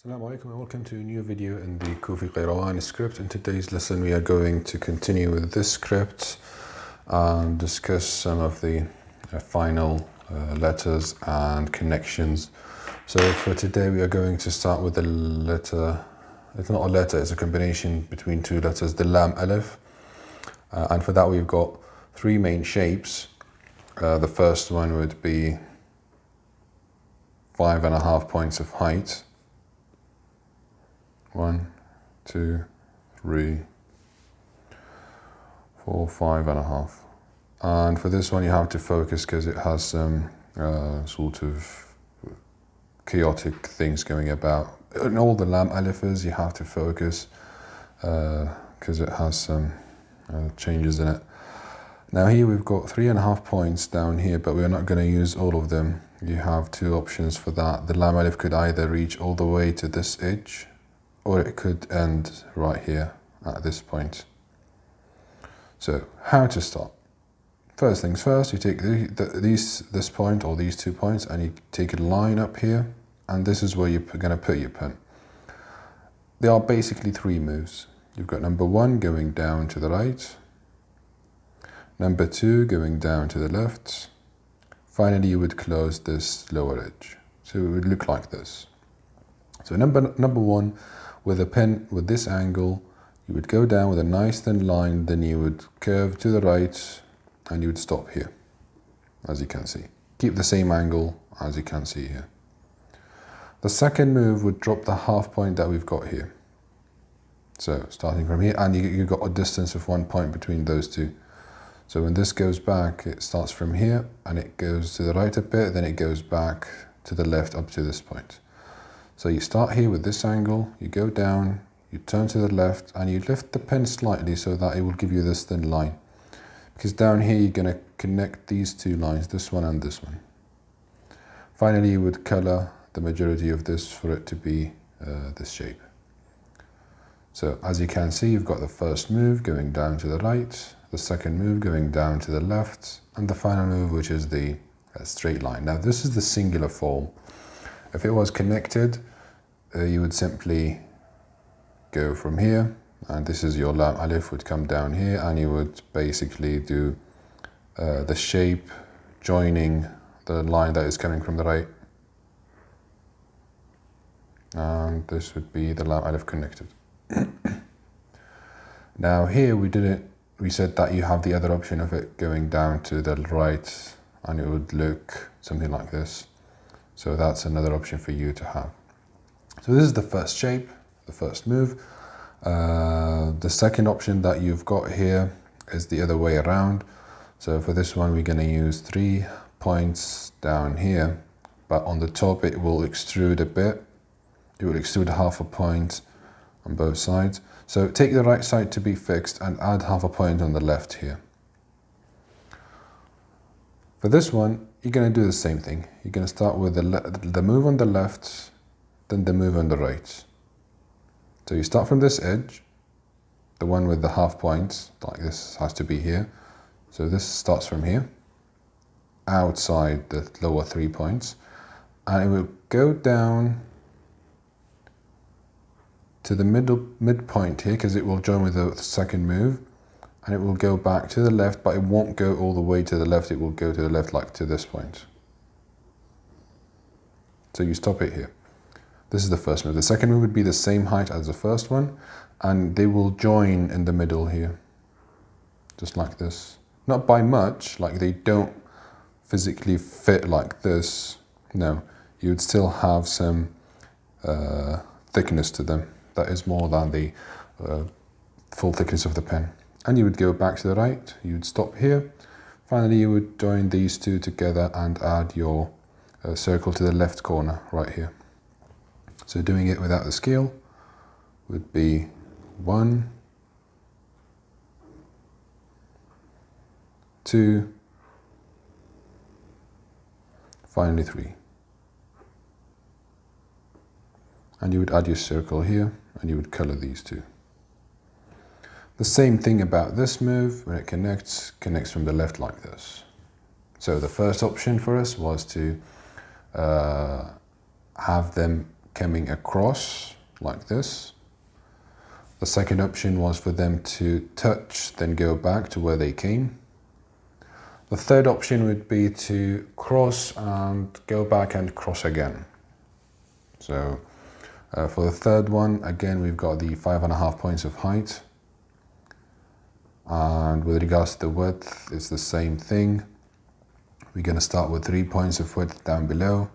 Assalamu alaikum and welcome to a new video in the Kairouan script. In today's lesson we are going to continue with this script and discuss some of the final letters and connections. So for today we are going to start with the letter, it's not a letter, it's a combination between two letters, the Lam Alef. And for that we've got three main shapes. The first one would be 5.5 points of height. 1, 2, 3, 4, 5.5. And for this one you have to focus because it has some sort of chaotic things going about. In all the Lam Alefs you have to focus because it has some changes in it. Now here we've got 3.5 points down here, but we're not going to use all of them. You have two options for that. The Lam Alef could either reach all the way to this edge, or it could end right here at this point. So how to start? First things first, you take this point or these 2 points and you take a line up here, and this is where you're going to put your pen. There are basically three moves. You've got number 1 going down to the right, number 2 going down to the left. Finally you would close this lower edge. So it would look like this. So number 1, with a pen with this angle, you would go down with a nice thin line, then you would curve to the right and you would stop here, as you can see. Keep the same angle as you can see here. The second move would drop the half point that we've got here. So starting from here, and you've got a distance of 1 point between those two. So when this goes back, it starts from here and it goes to the right a bit, then it goes back to the left up to this point. So you start here with this angle, you go down, you turn to the left and you lift the pen slightly so that it will give you this thin line. Because down here you're going to connect these two lines, this one and this one. Finally you would color the majority of this for it to be this shape. So as you can see, you've got the first move going down to the right, the second move going down to the left, and the final move, which is the straight line. Now this is the singular form. If it was connected, you would simply go from here, and this is your Lam Alef would come down here, and you would basically do the shape joining the line that is coming from the right. And this would be the Lam Alef connected. Now here we said that you have the other option of it going down to the right, and it would look something like this. So that's another option for you to have. So this is the first shape, the first move. The second option that you've got here is the other way around. So for this one, we're going to use 3 points down here, but on the top it will extrude a bit. It will extrude half a point on both sides. So take the right side to be fixed and add half a point on the left here. For this one, you're going to do the same thing. You're going to start with the move on the left, then the move on the right. So you start from this edge, the one with the half points, like this has to be here. So this starts from here, outside the lower 3 points, and it will go down to the midpoint here, because it will join with the second move. And it will go back to the left, but it won't go all the way to the left. It will go to the left like to this point. So you stop it here. This is the first move. The second move would be the same height as the first one, and they will join in the middle here, just like this. Not by much, like they don't physically fit like this. No, you would still have some thickness to them. That is more than the full thickness of the pen. And you would go back to the right, you would stop here. Finally, you would join these two together and add your circle to the left corner right here. So doing it without the scale would be 1, 2, finally 3. And you would add your circle here and you would color these two. The same thing about this move, when it connects from the left like this. So the first option for us was to have them coming across like this. The second option was for them to touch, then go back to where they came. The third option would be to cross and go back and cross again. So for the third one, again, we've got the 5.5 points of height. And with regards to the width, it's the same thing. We're going to start with 3 points of width down below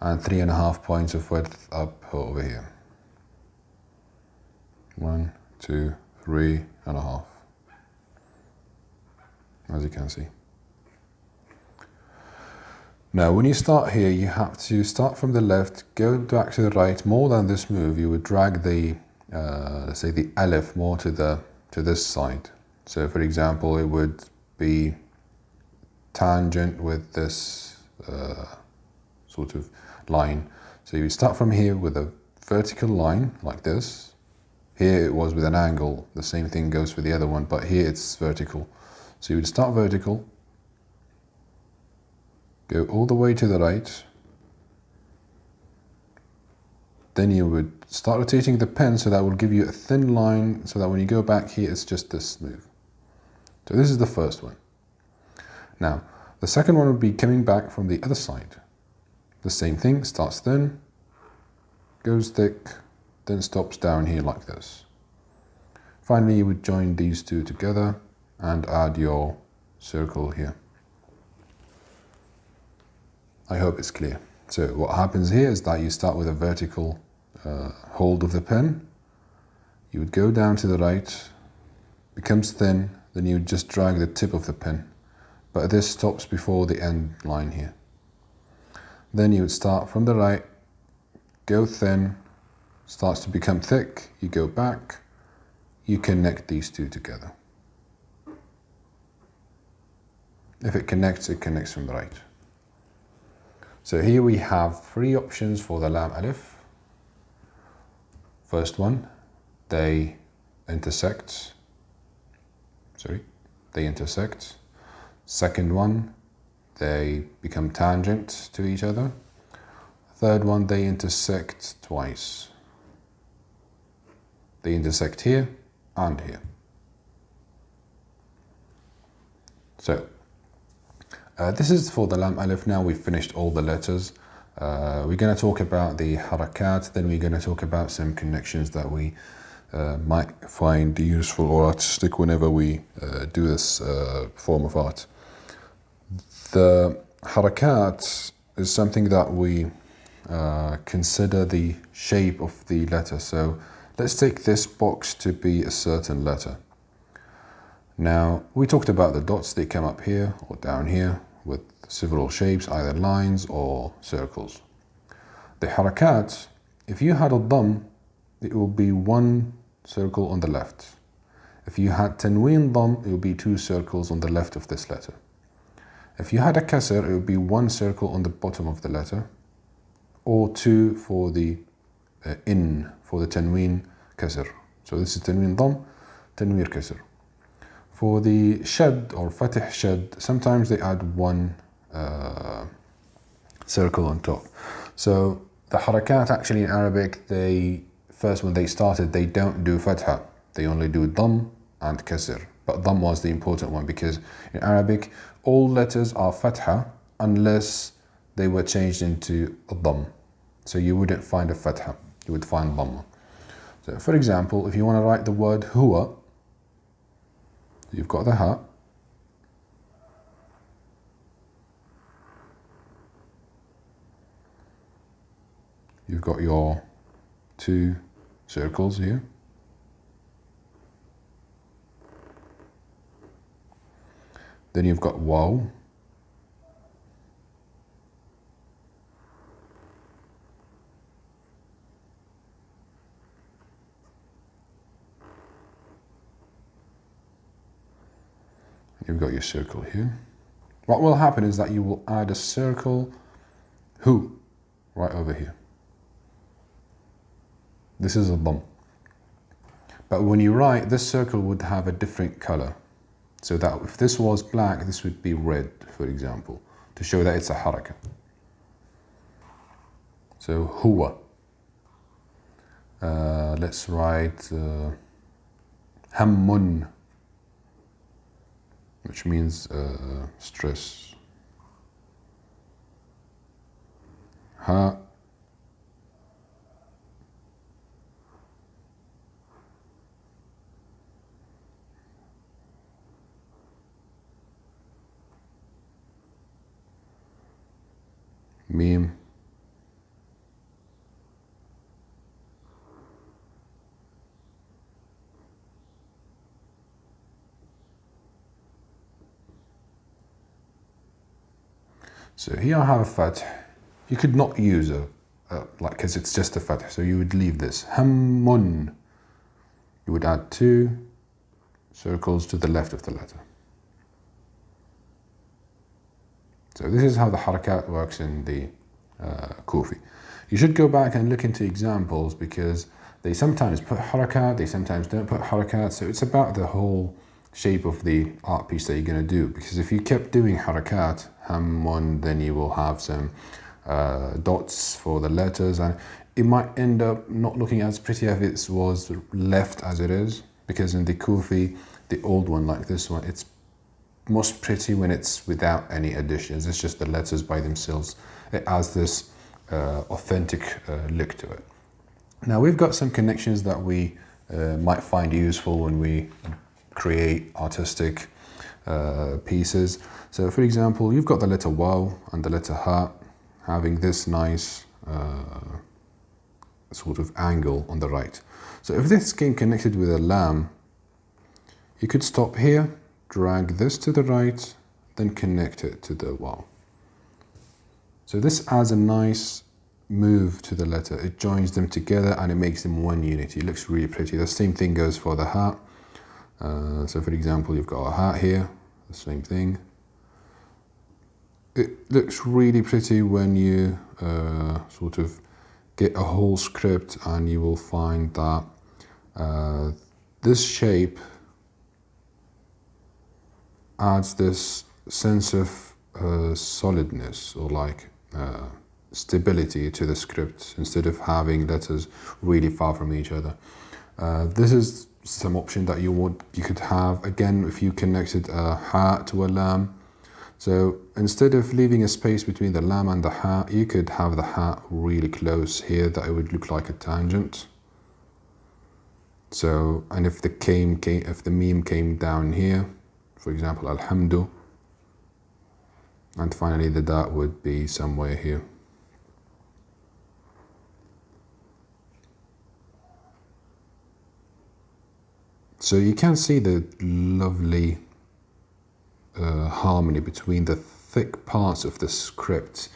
and 3.5 points of width up over here. 1, 2, 3.5, as you can see. Now, when you start here, you have to start from the left, go back to the right. More than this move, you would drag the, let's say, the Alef more to this side. So, for example, it would be tangent with this sort of line. So you start from here with a vertical line like this. Here it was with an angle. The same thing goes for the other one, but here it's vertical. So you would start vertical, go all the way to the right. Then you would start rotating the pen, so that will give you a thin line, so that when you go back here, it's just this smooth. So this is the first one. Now, the second one would be coming back from the other side. The same thing, starts thin, goes thick, then stops down here like this. Finally, you would join these two together and add your circle here. I hope it's clear. So what happens here is that you start with a vertical hold of the pen. You would go down to the right, becomes thin, then you would just drag the tip of the pen. But this stops before the end line here. Then you would start from the right, go thin, starts to become thick, you go back, you connect these two together. If it connects from the right. So here we have 3 options for the Lam Alef. First one, they intersect. Second one, they become tangent to each other. Third one, they intersect twice. They intersect here and here. So this is for the Lam Alef. Now we've finished all the letters. We're going to talk about the Harakat, then we're going to talk about some connections that we might find useful or artistic whenever we do this form of art. The Harakat is something that we consider the shape of the letter. So let's take this box to be a certain letter. Now, we talked about the dots. They come up here or down here with several shapes, either lines or circles. The Harakat, if you had a Dhamm, it will be 1 circle on the left. If you had Tanween Dhamm, it will be 2 circles on the left of this letter. If you had a Kasr, it would be 1 circle on the bottom of the letter, or 2 for the in, for the Tanween Kasr. So this is Tanween Dhamm, Tanween Kasr. For the Shad or Fatih Shad, sometimes they add 1 circle on top. So the Harakat actually in Arabic, first when they started, they don't do Fatha. They only do Dhamm and Kasr. But Dhamm was the important one because in Arabic, all letters are Fatha unless they were changed into a Dhamm. So you wouldn't find a Fatha, you would find Dhamma. So for example, if you want to write the word Huwa, you've got the Ha. You've got your 2 circles here. Then you've got Waw. You've got your circle here. What will happen is that you will add a circle Hu right over here. This is a Dhamm. But when you write, this circle would have a different color. So that if this was black, this would be red, for example, to show that it's a Harakat. So huwa. Let's write hammun, which means stress. Ha. Mim. So here I have a fath. You could not use because it's just a fath, so you would leave this. Hammun. You would add 2 circles to the left of the letter. So this is how the harakat works in the Kufi. You should go back and look into examples because they sometimes put harakat, they sometimes don't put harakat. So it's about the whole shape of the art piece that you're going to do. Because if you kept doing harakat, hammun, then you will have some dots for the letters, and it might end up not looking as pretty as it was left as it is. Because in the Kufi, the old one like this one, it's most pretty when it's without any additions. It's just the letters by themselves. It has this authentic look to it. Now we've got some connections that we might find useful when we create artistic pieces. So for example, you've got the letter waw and the letter ha having this nice sort of angle on the right. So if this came connected with a lam, you could stop here, drag this to the right, then connect it to the waw. So this adds a nice move to the letter. It joins them together and it makes them one unity. It looks really pretty. The same thing goes for the hat. So for example, you've got a hat here, the same thing. It looks really pretty when you sort of get a whole script, and you will find that this shape adds this sense of solidness or like stability to the script instead of having letters really far from each other. This is some option that you could have again if you connected a ha to a lam. So instead of leaving a space between the lam and the ha, you could have the ha really close here, that it would look like a tangent. So, and if the meme came down here, for example, alhamdu, and finally the dot would be somewhere here. So you can see the lovely harmony between the thick parts of the script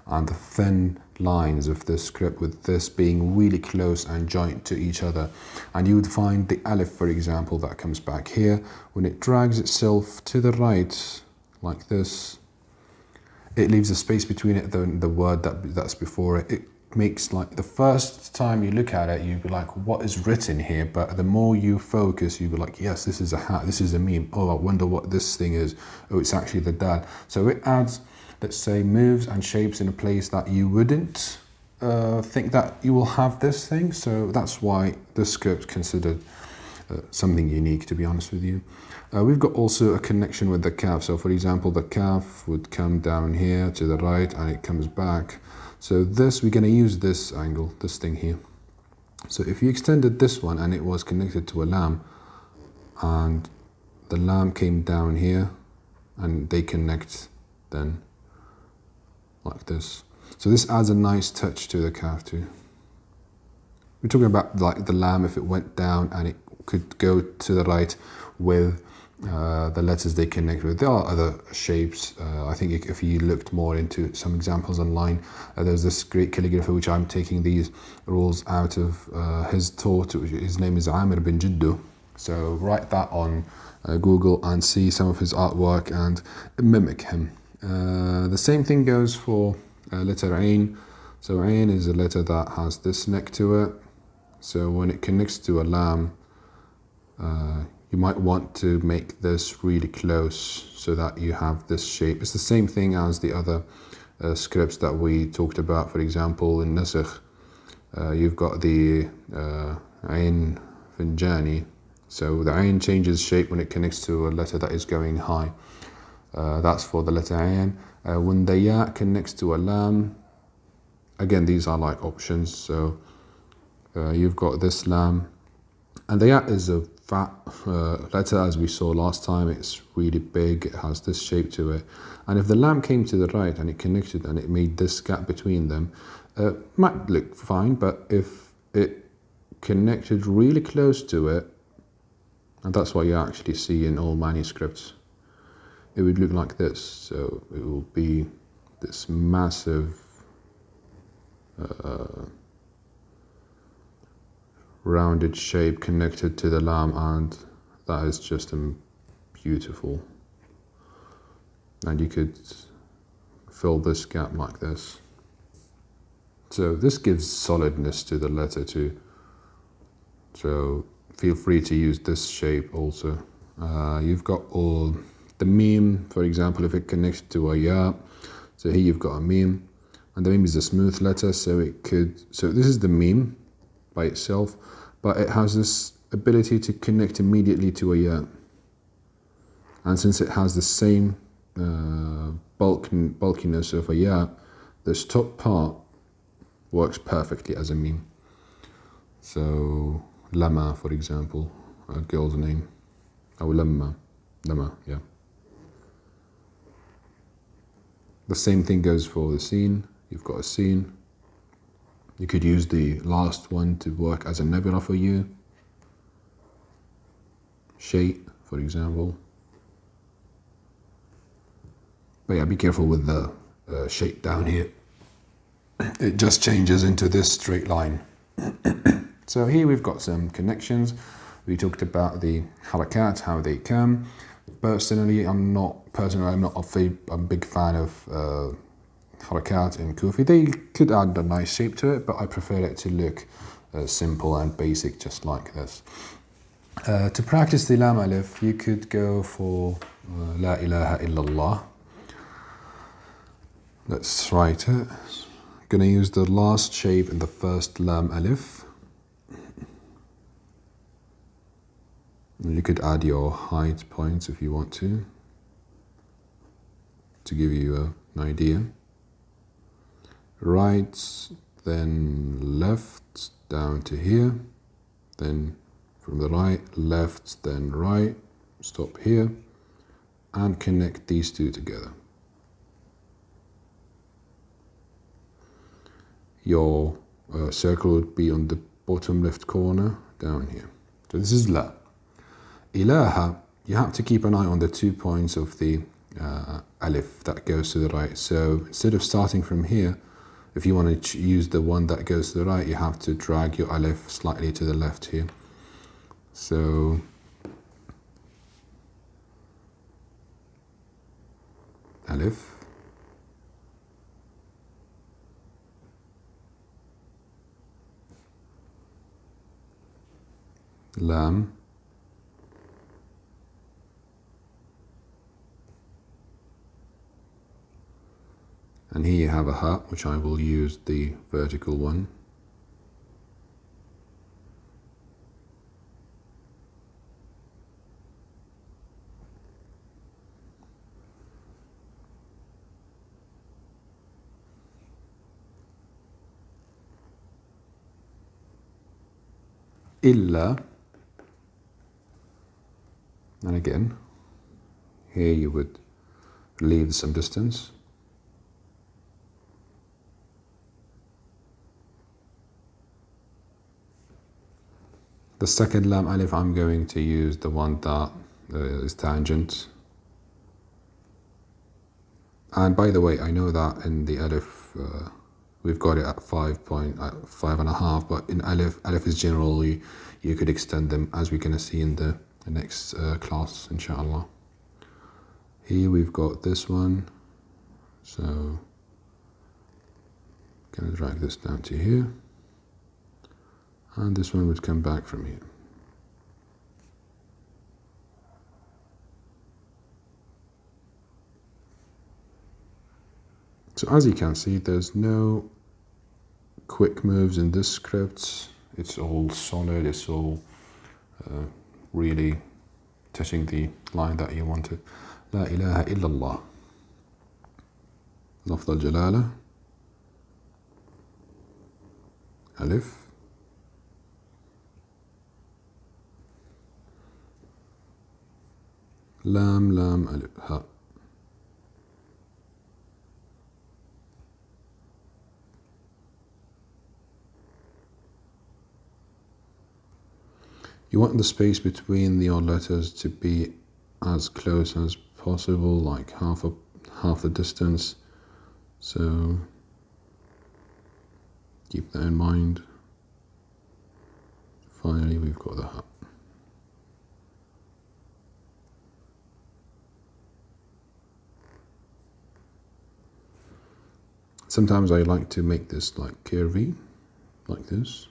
and the thin lines of the script, with this being really close and joint to each other. And you would find the alif, for example, that comes back here, when it drags itself to the right like this, it leaves a space between it and the word that's before it. It makes, like, the first time you look at it, you'd be like, what is written here? But the more you focus, you'd be like, yes, this is a hat, this is a meme. Oh, I wonder what this thing is. Oh, it's actually the dal. So it adds, let's say, moves and shapes in a place that you wouldn't think that you will have this thing. So that's why this script considered something unique, to be honest with you. We've got also a connection with the kaf. So for example, the kaf would come down here to the right and it comes back. So this, we're going to use this angle, this thing here. So if you extended this one and it was connected to a lam, and the lam came down here and they connect then like this. So this adds a nice touch to the kaf too. We're talking about like the lam, if it went down and it could go to the right with the letters they connect with. There are other shapes. I think if you looked more into some examples online, there's this great calligrapher, which I'm taking these rules out of his talk. His name is Amir bin Jiddu. So write that on Google and see some of his artwork and mimic him. The same thing goes for letter Ain. So Ain is a letter that has this neck to it. So when it connects to a lam, you might want to make this really close so that you have this shape. It's the same thing as the other scripts that we talked about. For example, in Nasakh, you've got the Ain Finjani. So the Ain changes shape when it connects to a letter that is going high. That's for the letter Ain. When the Ya connects to a Lam, again, these are like options. So you've got this Lam, and the Ya is a fat letter, as we saw last time. It's really big, it has this shape to it. And if the Lam came to the right and it connected and it made this gap between them, might look fine, but if it connected really close to it, and that's what you actually see in all manuscripts, it would look like this. So it will be this massive rounded shape connected to the Lam, and that is just beautiful. And you could fill this gap like this. So this gives solidness to the letter too. So feel free to use this shape also. You've got all the meme, for example, if it connects to a Ya. So here you've got a meme, and the meme is a smooth letter, so this is the meme by itself, but it has this ability to connect immediately to a Ya. And since it has the same bulkiness of a Ya, this top part works perfectly as a meme. So Lama, for example, a girl's name. Oh, Lama, yeah. The same thing goes for the scene. You've got a scene. You could use the last one to work as a nebula for you. Shape, for example. But yeah, be careful with the shape down here. It just changes into this straight line. So here we've got some connections. We talked about the harakat, how they come. Personally, I'm not a big fan of harakat in Kufi. They could add a nice shape to it, but I prefer it to look simple and basic, just like this. To practice the Lam Alef, you could go for La ilaha illallah. Let's write it. I'm gonna use the last shape in the first Lam Alef. You could add your height points if you want to give you an idea. Right, then left, down to here, then from the right, left, then right, stop here, and connect these two together. Your circle would be on the bottom left corner, down here. So this is La. Ilaha, you have to keep an eye on the 2 points of the alif that goes to the right. So instead of starting from here, if you want to use the one that goes to the right, you have to drag your alif slightly to the left here. So alif, lam, and here you have a ha, which I will use the vertical one. Illa, and again, here you would leave some distance. The second Lam Alif, I'm going to use the one that is tangent. And by the way, I know that in the Alif, we've got it at 5.5, but in Alif is generally, you could extend them, as we're going to see in the next class, inshallah. Here we've got this one, so I'm going to drag this down to here. And this one would come back from here. So as you can see, there's no quick moves in this script. It's all solid, it's all really touching the line that you wanted. لا إله إلا الله. لفظ الجلالة. ألف. لام ألف ها. You want the space between the odd letters to be as close as possible, like half the distance. So keep that in mind. Finally, we've got the hat. Sometimes I like to make this like curvy, like this.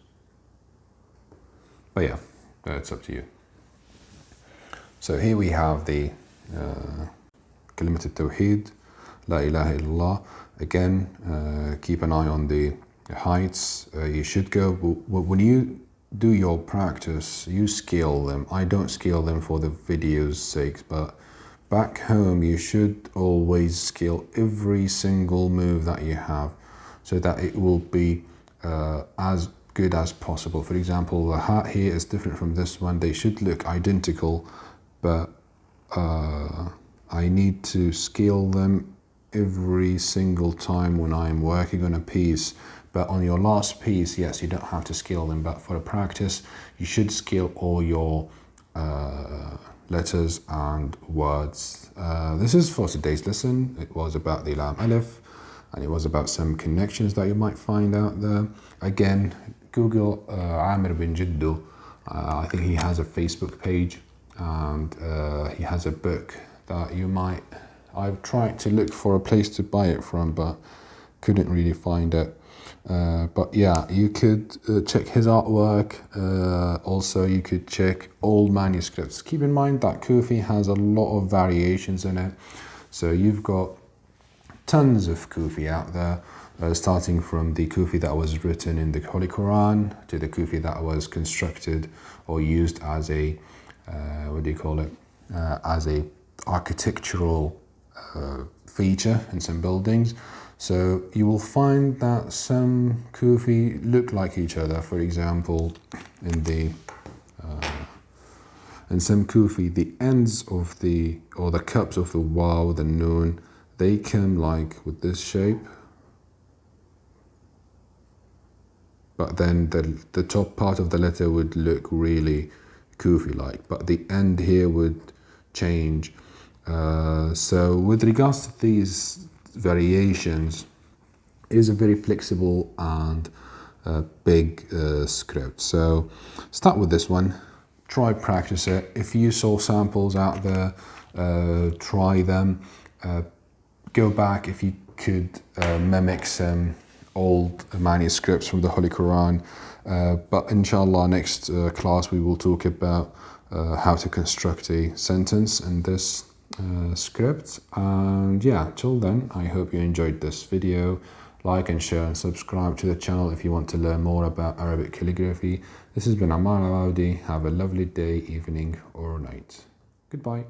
But yeah, it's up to you. So here we have the كلمة التوحيد, لا إله إلا الله. Again, keep an eye on the heights. You should go, when you do your practice, you scale them. I don't scale them for the video's sake, but back home you should always scale every single move that you have so that it will be as good as possible. For example, the hat here is different from this one. They should look identical, but I need to scale them every single time when I'm working on a piece. But on your last piece, yes, you don't have to scale them, but for a practice, you should scale all your letters and words. This is for today's lesson. It was about the Lam Alef, and it was about some connections that you might find out there. Again, Google Amir bin Jiddu. I think he has a Facebook page, and he has a book that you might... I've tried to look for a place to buy it from, but couldn't really find it. But yeah, you could check his artwork. Also, you could check old manuscripts. Keep in mind that Kufi has a lot of variations in it. So you've got tons of Kufi out there, starting from the Kufi that was written in the Holy Quran to the Kufi that was constructed or used as a, as a architectural feature in some buildings. So you will find that some Kufi look like each other. For example, in some Kufi, the ends of the cups of the waw, the noon, they come like with this shape. But then the top part of the letter would look really Kufi-like, but the end here would change. So with regards to these variations, it is a very flexible and big script. So start with this one, try practice it. If you saw samples out there, try them. Go back if you could mimic some old manuscripts from the Holy Quran. But inshallah, next class we will talk about how to construct a sentence in this script. And yeah, till then, I hope you enjoyed this video. Like and share and subscribe to the channel if you want to learn more about Arabic calligraphy. This has been Lam Alef. Have a lovely day, evening or night. Goodbye.